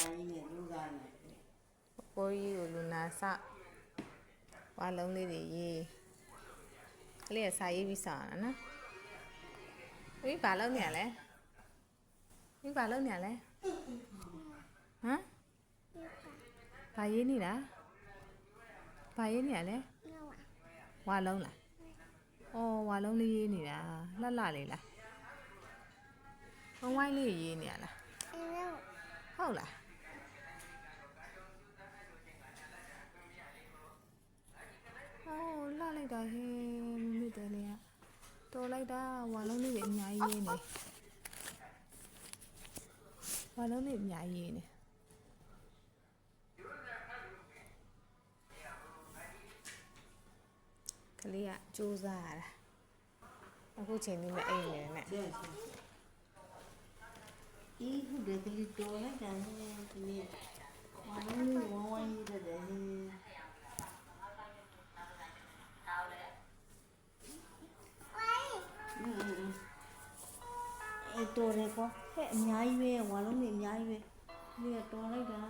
ကိုကြီးကိုလူနာစဝါလုံးလေးတွေရေးကလေးကစာရေးပြီးစာရနော်ဒီဘာလုံးနေရလဲဒီဘာလုံးနေရလဲဟမ်ဘာရေးနေတာဘာရေးနေရလဲဝါလုံးလားအော်ဝါလုံးလေးရေးနေတာလှလှလေးလားဝိုင်းလေးရေးနေရလားဟုတ်လား哦，拉来的嘿，没得了，多来的话，老你别伢爷呢，话老你伢爷呢，可哩呀，做啥啦？我前天没挨呢。咦，好得个哩多来的嘿，这里，话老你玩玩一个的嘿。တော်တယ်ကွာဟဲ့အများကြီးပဲဝါလုံးတွေအများကြီးပဲဒီကတော်လိုက်တာ